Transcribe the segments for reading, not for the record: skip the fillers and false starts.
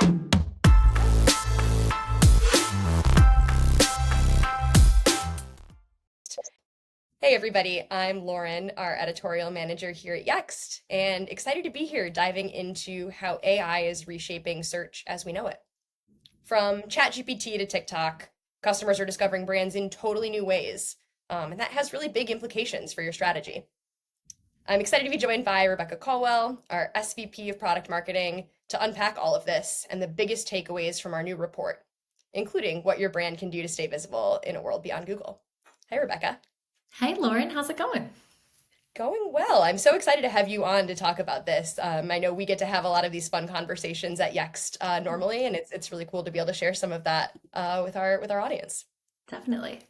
Hey everybody, I'm Lauren, our editorial manager here at Yext, and excited to be here diving into how AI is reshaping search as we know it. From ChatGPT to TikTok, customers are discovering brands in totally new ways, and that has really big implications for your strategy. I'm excited to be joined by Rebecca Colwell, our SVP of Product Marketing, to unpack all of this and the biggest takeaways from our new report, including what your brand can do to stay visible in a world beyond Google. Hi, Rebecca. Hey Lauren, how's it going? Going well. I'm so excited to have you on to talk about this. I know we get to have a lot of these fun conversations at Yext normally, and it's really cool to be able to share some of that with our audience. Definitely.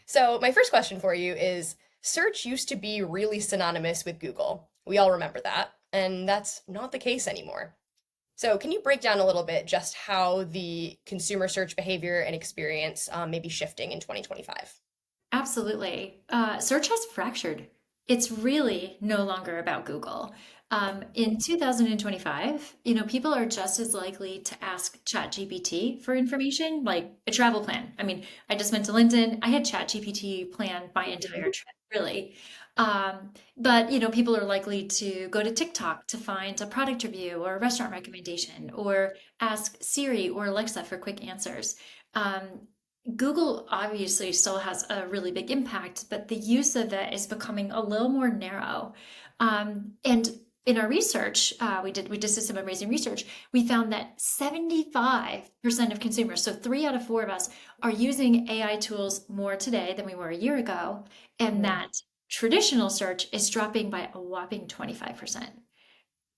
So my first question for you is, search used to be really synonymous with Google. We all remember that, and that's not the case anymore. So can you break down a little bit just how the consumer search behavior and experience may be shifting in 2025? Absolutely. Search has fractured. It's really no longer about Google. In 2025, people are just as likely to ask ChatGPT for information, like a travel plan. I mean, I just went to London. I had ChatGPT plan my entire trip, really. But people are likely to go to TikTok to find a product review or a restaurant recommendation, or ask Siri or Alexa for quick answers. Um, Google obviously still has a really big impact, but the use of it is becoming a little more narrow. And in our research, we just did some amazing research. We found that 75% of consumers, so 3 out of 4 of us, are using AI tools more today than we were a year ago, and Mhm. that traditional search is dropping by a whopping 25%.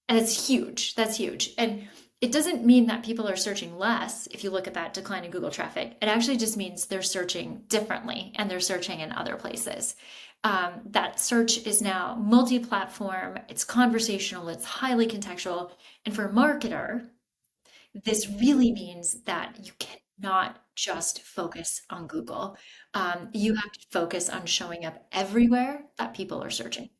And it's huge. That's huge. And it doesn't mean that people are searching less if you look at that decline in Google traffic. It actually just means they're searching differently and they're searching in other places. That search is now multi-platform, it's conversational, it's highly contextual. And for a marketer, this really means that you cannot just focus on Google. You have to focus on showing up everywhere that people are searching.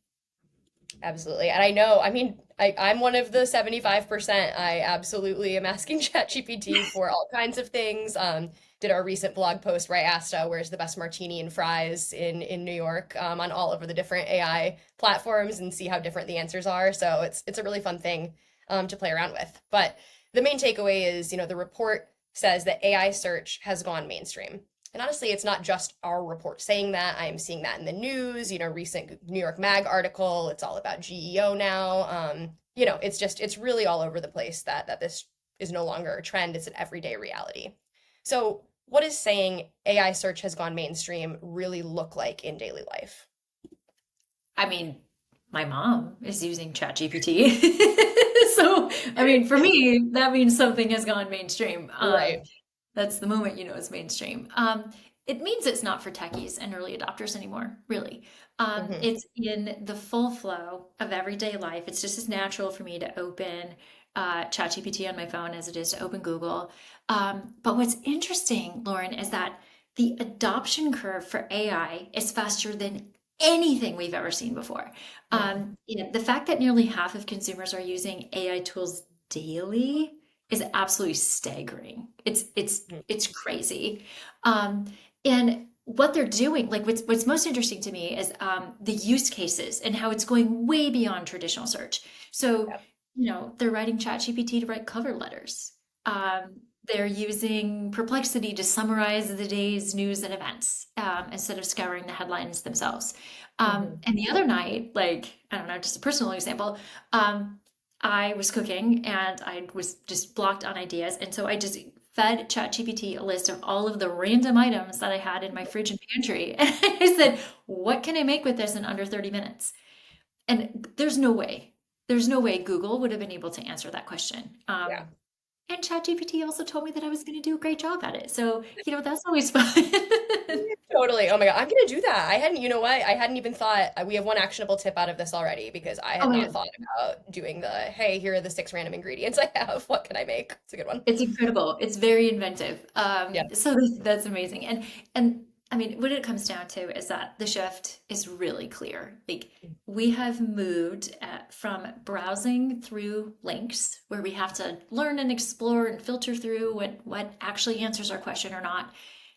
Absolutely. And I know, I mean, I'm one of the 75%. I absolutely am asking ChatGPT for all kinds of things. Did our recent blog post where I asked, where's the best martini and fries in New York, on all over the different AI platforms and see how different the answers are. So it's a really fun thing to play around with. But the main takeaway is, the report says that AI search has gone mainstream. And honestly, it's not just our report saying that. I am seeing that in the news, recent New York Mag article. It's all about GEO now. It's really all over the place that this is no longer a trend. It's an everyday reality. So, what does saying AI search has gone mainstream really look like in daily life? I mean, my mom is using ChatGPT. So, I mean, for me, that means something has gone mainstream. Right. That's the moment you know it's mainstream. It means it's not for techies and early adopters anymore, really. Hmm. It's in the full flow of everyday life. It's just as natural for me to open ChatGPT on my phone as it is to open Google. But what's interesting, Lauren, is that the adoption curve for AI is faster than anything we've ever seen before. The fact that nearly half of consumers are using AI tools daily is absolutely staggering. It's crazy. Um, and what they're doing, like what's most interesting to me is the use cases and how it's going way beyond traditional search. So, they're writing ChatGPT to write cover letters. They're using Perplexity to summarize the day's news and events instead of scouring the headlines themselves. Hmm. And the other night, like, I don't know, just a personal example, I was cooking and I was just blocked on ideas. And so I just fed ChatGPT a list of all of the random items that I had in my fridge and pantry. And I said, what can I make with this in under 30 minutes? And there's no way Google would have been able to answer that question. Yeah. And ChatGPT also told me that I was going to do a great job at it. So, that's always fun. Totally. Oh my God. I'm gonna do that. You know what? I hadn't even thought we have one actionable tip out of this already because I Oh had my not God. thought about doing hey, here are the 6 random ingredients I have. What can I make? It's a good one. It's incredible. It's very inventive. Yeah. So that's amazing. And I mean, what it comes down to is that the shift is really clear. Like, we have moved from browsing through links where we have to learn and explore and filter through what actually answers our question or not,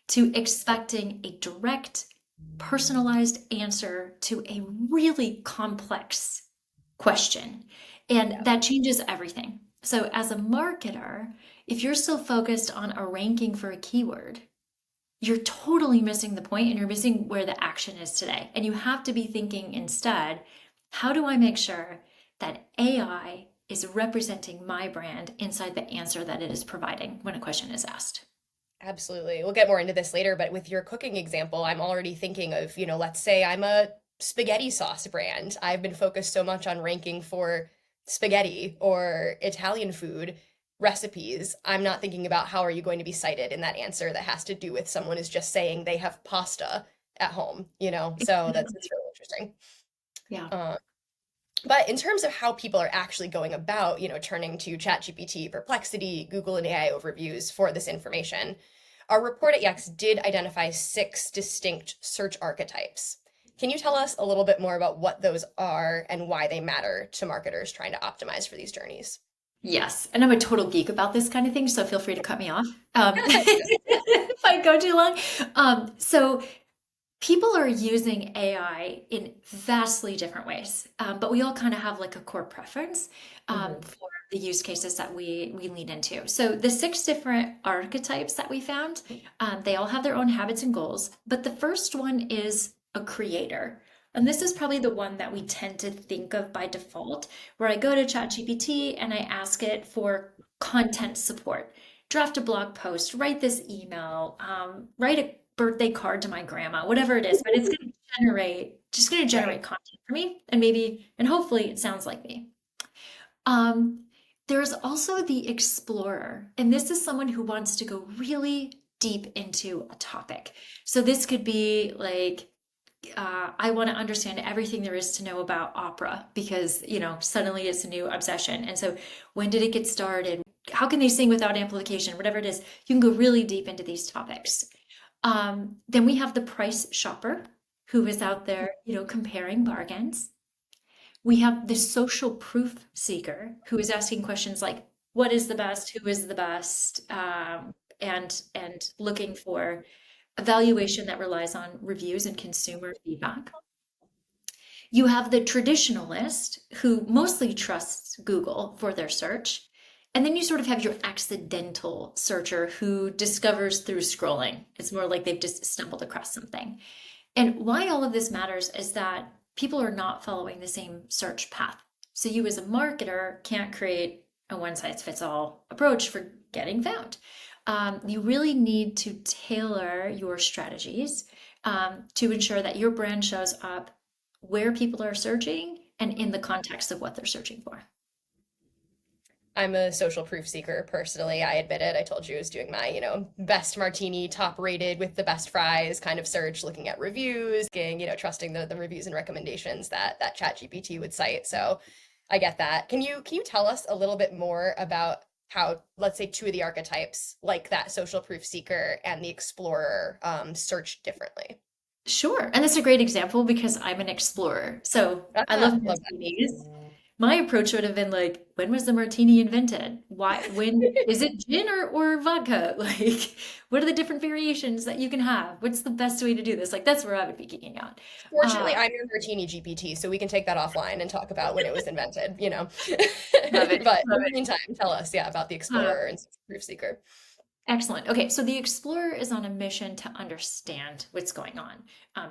to expecting a direct, personalized answer to a really complex question. And that changes everything. So, as a marketer, if you're still focused on a ranking for a keyword, you're totally missing the point and you're missing where the action is today. And you have to be thinking instead, how do I make sure that AI is representing my brand inside the answer that it is providing when a question is asked? Absolutely. We'll get more into this later, but with your cooking example, I'm already thinking of, let's say I'm a spaghetti sauce brand. I've been focused so much on ranking for spaghetti or Italian food recipes. I'm not thinking about how are you going to be cited in that answer that has to do with someone is just saying they have pasta at home. So it's really interesting. Yeah. Um, but in terms of how people are actually going about, turning to ChatGPT, Perplexity, Google, and AI overviews for this information, our report at Yext did identify 6 distinct search archetypes. Can you tell us a little bit more about what those are and why they matter to marketers trying to optimize for these journeys? Yes. And I'm a total geek about this kind of thing, so feel free to cut me off if I go too long. So people are using AI in vastly different ways, but we all kind of have like a core preference Hmm. for the use cases that we lean into. So the 6 different archetypes that we found, they all have their own habits and goals, but the first one is a creator. And this is probably the one that we tend to think of by default, where I go to ChatGPT and I ask it for content support. Draft a blog post, write this email, write a birthday card to my grandma, whatever it is, but it's going to just going to Right. generate content for me, and maybe, and hopefully it sounds like me. Um, there's also the explorer, and this is someone who wants to go really deep into a topic. So this could be like, I want to understand everything there is to know about opera because, suddenly it's a new obsession. And so, when did it get started? How can they sing without amplification? Whatever it is, you can go really deep into these topics. Then we have the price shopper who is out there, comparing bargains. We have the social proof seeker who is asking questions like, what is the best? Who is the best? And looking for evaluation that relies on reviews and consumer feedback. You have the traditionalist who mostly trusts Google for their search. And then you sort of have your accidental searcher who discovers through scrolling. It's more like they've just stumbled across something. And why all of this matters is that people are not following the same search path. So you as a marketer can't create a one size fits all approach for getting found. You really need to tailor your strategies to ensure that your brand shows up where people are searching and in the context of what they're searching for. I'm a social proof seeker personally. I admit it. I told you I was doing my, best martini, top rated with the best fries kind of search, looking at reviews, trusting the reviews and recommendations that ChatGPT would cite. So I get that. Can you tell us a little bit more about how, let's say, 2 of the archetypes, like that social proof seeker and the explorer, search differently? Sure. And that's a great example because I'm an explorer. So I love Love that. martinis. My approach would have been like, when was the martini invented? Why, when is it gin or vodka? Like, what are the different variations that you can have? What's the best way to do this? Like, that's where I would be geeking out. Fortunately, Uh, I'm your martini GPT, so we can take that offline and talk about when it was invented. love it. But Love in the it. meantime, tell us, yeah, about the Uh, explorer and proof seeker. Excellent. Okay, so the explorer is on a mission to understand what's going on.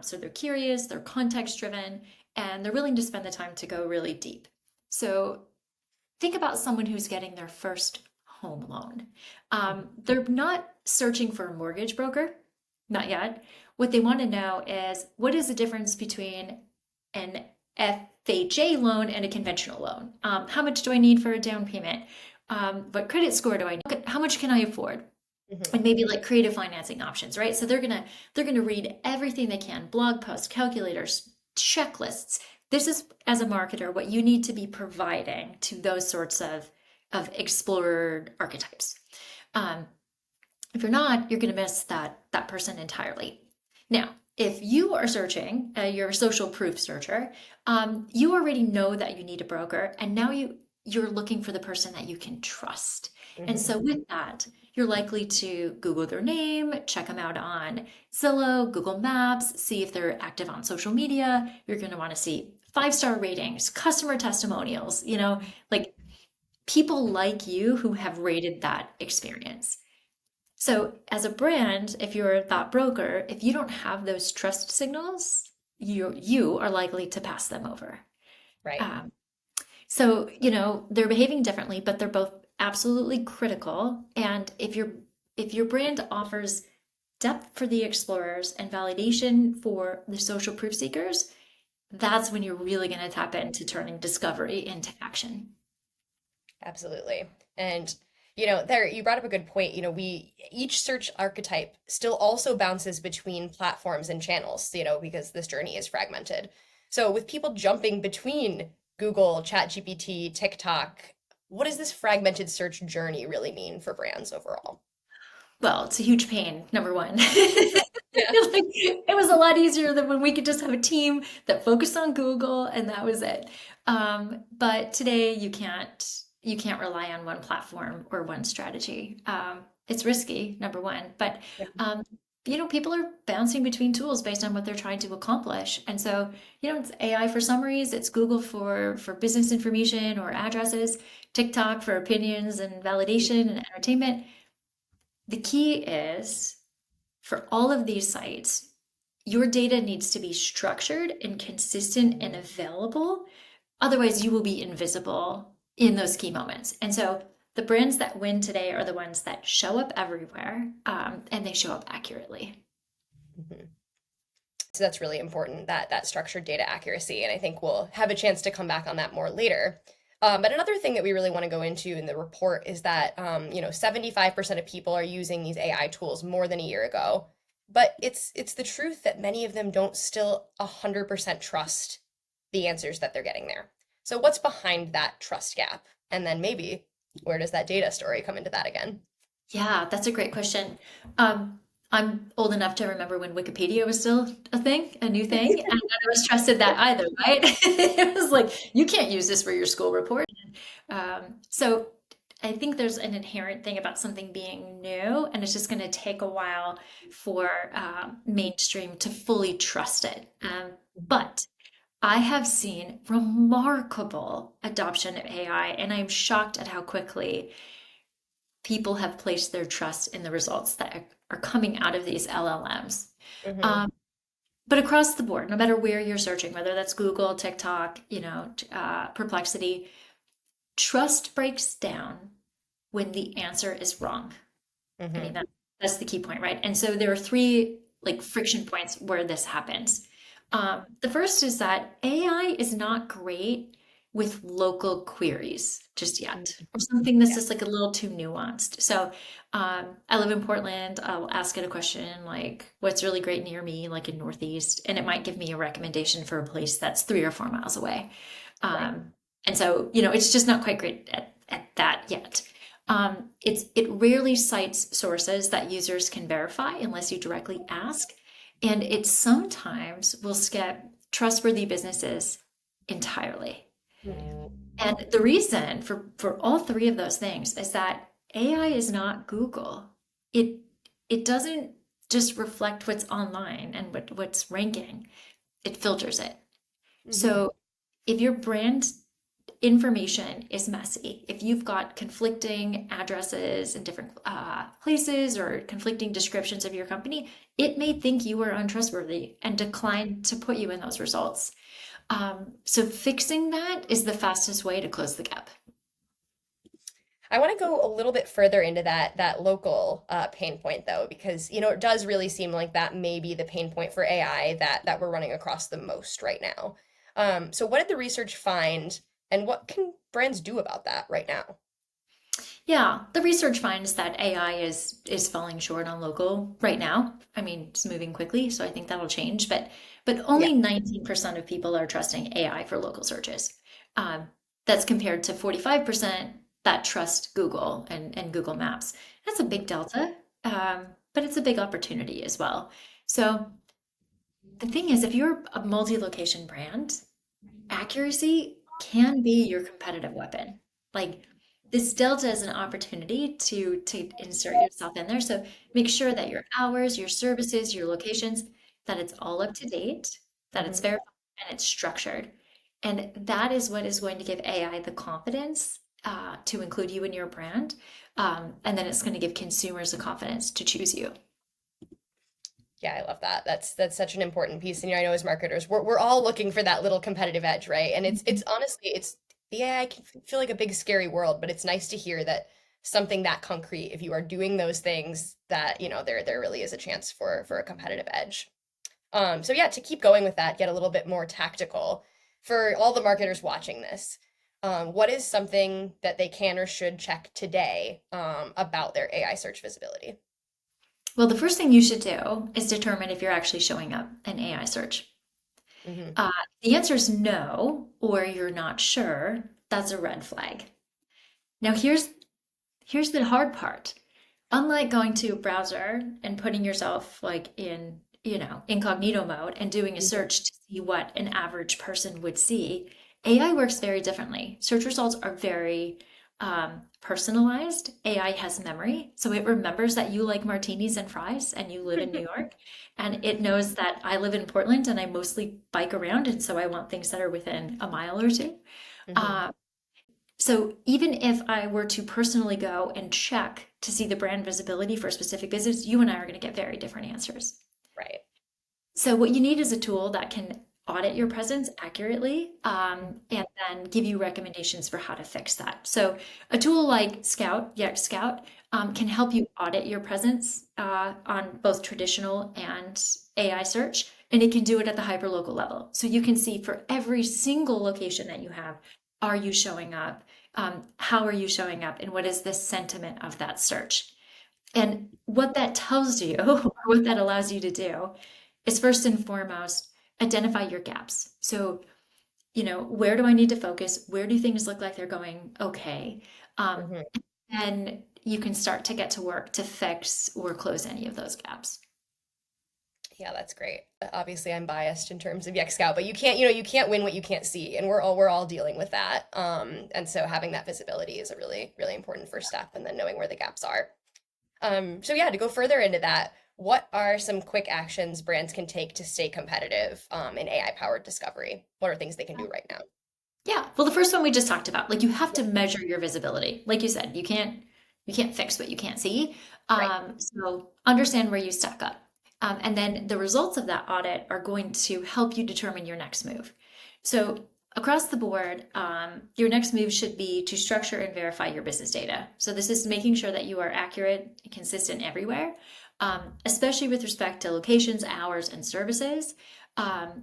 So they're curious, they're context driven, and they're willing to spend the time to go really deep. So think about someone who's getting their first home loan. They're not searching for a mortgage broker, not yet. What they want to know is what is the difference between an FHA loan and a conventional loan? How much do I need for a down payment? What credit score do I need? How much can I afford? Mhm. And maybe like creative financing options, right? So they're gonna read everything they can, blog posts, calculators, checklists. This is, as a marketer, what you need to be providing to those sorts of explorer archetypes. Um, if you're not, you're gonna miss that person entirely. Now, if you are searching, you're a social proof searcher, you already know that you need a broker, and now you're looking for the person that you can trust. And Hmm. so with that, you're likely to Google their name, check them out on Zillow, Google Maps, see if they're active on social media. You're going to want to see 5-star ratings, customer testimonials, like people like you who have rated that experience. So, as a brand, if you're that broker, if you don't have those trust signals, you are likely to pass them over. Right. Um, so, they're behaving differently, but they're both absolutely critical. And if your brand offers depth for the explorers and validation for the social proof seekers, that's when you're really going to tap into turning discovery into action. Absolutely. And there you brought up a good point. We each search archetype still also bounces between platforms and channels, because this journey is fragmented. So with people jumping between Google, ChatGPT, TikTok, what does this fragmented search journey really mean for brands overall? Well, it's a huge pain, number one. Yeah. Like, it was a lot easier than when we could just have a team that focused on Google and that was it. But today you can't rely on one platform or one strategy. It's risky, number one. But Yeah. people are bouncing between tools based on what they're trying to accomplish. And so, it's AI for summaries, it's Google for business information or addresses, TikTok for opinions and validation and entertainment. The key is for all of these sites, your data needs to be structured and consistent and available. Otherwise, you will be invisible in those key moments. And so the brands that win today are the ones that show up everywhere, and they show up accurately. Mhm. So that's really important, that structured data accuracy, and I think we'll have a chance to come back on that more later. But another thing that we really want to go into in the report is that 75% of people are using these AI tools more than a year ago. But it's the truth that many of them don't still 100% trust the answers that they're getting there. So what's behind that trust gap? And then maybe where does that data story come into that again? Yeah, that's a great question. I'm old enough to remember when Wikipedia was still a thing, a new thing, and none of us trusted that either, right? It was like, you can't use this for your school report. So I think there's an inherent thing about something being new, and it's just going to take a while for mainstream to fully trust it. But I have seen remarkable adoption of AI, and I'm shocked at how quickly people have placed their trust in the results that are coming out of these LLMs. Hmm. Um, but across the board, no matter where you're searching, whether that's Google, TikTok, Perplexity, trust breaks down when the answer is wrong. I mean, Hmm. that's the key point, right? And so there are three like friction points where this happens. The first is that AI is not great with local queries just yet, or something that's Yeah. just like a little too nuanced. So I live in Portland. I'll ask it a question like, "What's really great near me?" Like in Northeast, and it might give me a recommendation for a place that's 3 or 4 miles away. Right. And so, it's just not quite great at that yet. It rarely cites sources that users can verify unless you directly ask, and it sometimes will skip trustworthy businesses entirely. Mhm. And the reason for all three of those things is that AI is not Google. It it doesn't just reflect what's online and what's ranking. It filters it. Mhm. So if your brand information is messy, if you've got conflicting addresses in different places or conflicting descriptions of your company, it may think you are untrustworthy and decline to put you in those results. So fixing that is the fastest way to close the gap. I want to go a little bit further into that local pain point though, because it does really seem like that may be the pain point for AI that we're running across the most right now. So what did the research find, and what can brands do about that right now? Yeah, the research finds that AI is falling short on local right now. I mean, it's moving quickly, so I think that'll change. But Yeah. only 19% of people are trusting AI for local searches. Um, that's compared to 45% that trust Google and Google Maps. That's a big delta, but it's a big opportunity as well. So The thing is, if you're a multi-location brand, accuracy can be your competitive weapon. Like this delta is an opportunity to insert yourself in there. So make sure that your hours, your services, your locations, that it's all up to date, that it's Hmm. verified and it's structured. And that is what is going to give AI the confidence to include you in your brand. And then it's going to give consumers the confidence to choose you. Yeah, I love that. That's such an important piece. And I know as marketers, we're all looking for that little competitive edge, right? And it's honestly, it's the AI can feel like a big scary world, but it's nice to hear that something that concrete, if you are doing those things, that there really is a chance for a competitive edge. So yeah, to keep going with that, get a little bit more tactical for all the marketers watching this. What is something that they can or should check today about their AI search visibility? Well, the first thing you should do is determine if you're actually showing up in AI search. Hmm. Uh, the answer is no, or you're not sure. That's a red flag. Now, here's the hard part. Unlike going to a browser and putting yourself like in, incognito mode and doing a search to see what an average person would see, AI works very differently. Search results are very personalized. AI has memory, so it remembers that you like martinis and fries and you live in New York, and it knows that I live in Portland and I mostly bike around, and so I want things that are within a mile or two. Hmm. Uh, so even if I were to personally go and check to see the brand visibility for a specific business, you and I are going to get very different answers. Right. So what you need is a tool that can audit your presence accurately, and then give you recommendations for how to fix that. So a tool like Yext Scout, can help you audit your presence on both traditional and AI search, and it can do it at the hyperlocal level. So you can see for every single location that you have, are you showing up? How are you showing up? And what is the sentiment of that search? And what that tells you, or what that allows you to do, is first and foremost, identify your gaps. So, where do I need to focus? Where do things look like they're going okay? Um, Hmm. and you can start to get to work to fix or close any of those gaps. Yeah, that's great. Obviously, I'm biased in terms of Yext Scout, but you can't win what you can't see, and we're all dealing with that. And so having that visibility is a really, really important first step, and then knowing where the gaps are. So yeah, to go further into that, what are some quick actions brands can take to stay competitive in AI-powered discovery? What are things they can do right now? Yeah. Well, the first one we just talked about, like you have to measure your visibility. Like you said, you can't fix what you can't see. Right. So understand where you stack up. And then the results of that audit are going to help you determine your next move. So across the board, your next move should be to structure and verify your business data. So this is making sure that you are accurate and consistent everywhere, especially with respect to locations, hours, and services.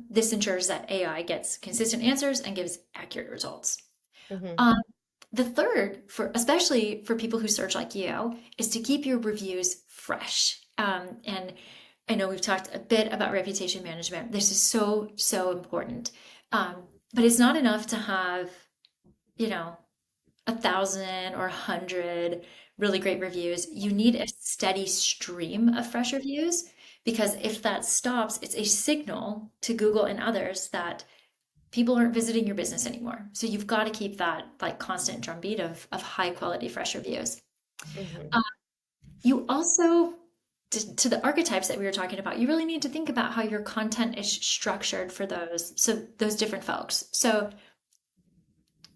This ensures that AI gets consistent answers and gives accurate results. Hmm. Um, the third, for especially for people who search like you, is to keep your reviews fresh. And I know we've talked a bit about reputation management. This is so, so important. Um, but it's not enough to have, you know, 1,000 or 100 really great reviews. You need a steady stream of fresh reviews, because if that stops, it's a signal to Google and others that people aren't visiting your business anymore. So you've got to keep that like constant drumbeat of high quality fresh reviews. Hmm. Uh, you also, to the archetypes that we were talking about, you really need to think about how your content is structured for those different folks. So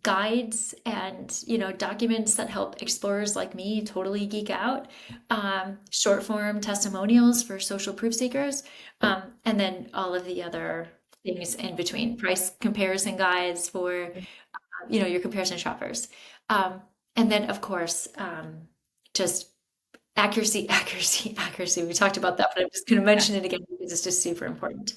guides and documents that help explorers like me totally geek out, short form testimonials for social proof seekers, and then all of the other things in between, price comparison guides for your comparison shoppers, and then of course, just accuracy, accuracy, accuracy. We talked about that, but I'm just going to Yeah. mention it again because it's just super important.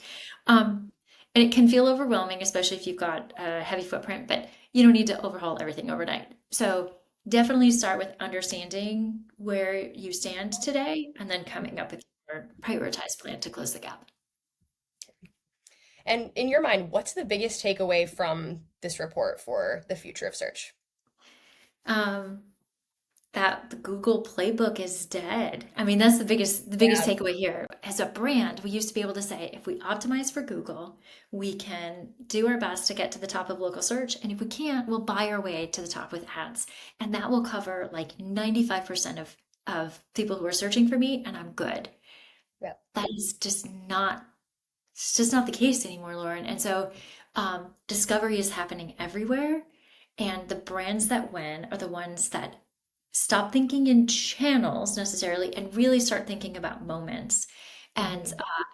Um, and it can feel overwhelming, especially if you've got a heavy footprint, but you don't need to overhaul everything overnight. So definitely start with understanding where you stand today and then coming up with your prioritized plan to close the gap. And in your mind, what's the biggest takeaway from this report for the future of search? Um, that the Google playbook is dead. I mean, that's the biggest Yeah. takeaway here. As a brand, we used to be able to say, if we optimize for Google, we can do our best to get to the top of local search. And if we can't, we'll buy our way to the top with ads. And that will cover like 95% of people who are searching for me, and I'm good. Yeah. That is just not it's just not the case anymore, Lauren. And so discovery is happening everywhere. And the brands that win are the ones that stop thinking in channels necessarily and really start thinking about moments Mhm.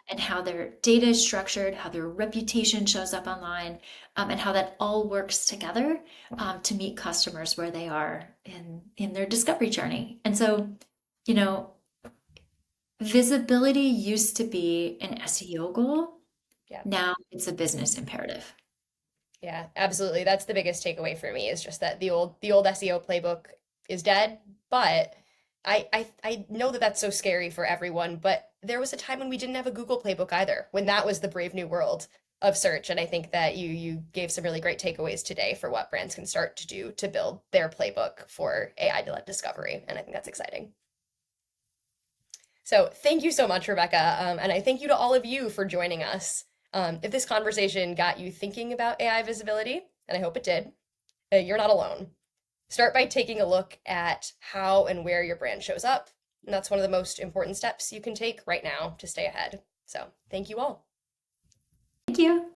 and how their data is structured, how their reputation shows up online, and how that all works together to meet customers where they are in their discovery journey. And so, you know, visibility used to be an SEO goal. Yeah. Now it's a business imperative. Yeah, absolutely. That's the biggest takeaway for me is just that the old SEO playbook is dead, but I know that that's so scary for everyone, but there was a time when we didn't have a Google playbook either, when that was the brave new world of search. And I think that you gave some really great takeaways today for what brands can start to do to build their playbook for AI-led discovery. And I think that's exciting. So thank you so much, Rebecca. And I thank you to all of you for joining us. If this conversation got you thinking about AI visibility, and I hope it did, you're not alone. Start by taking a look at how and where your brand shows up. And that's one of the most important steps you can take right now to stay ahead. So thank you all. Thank you.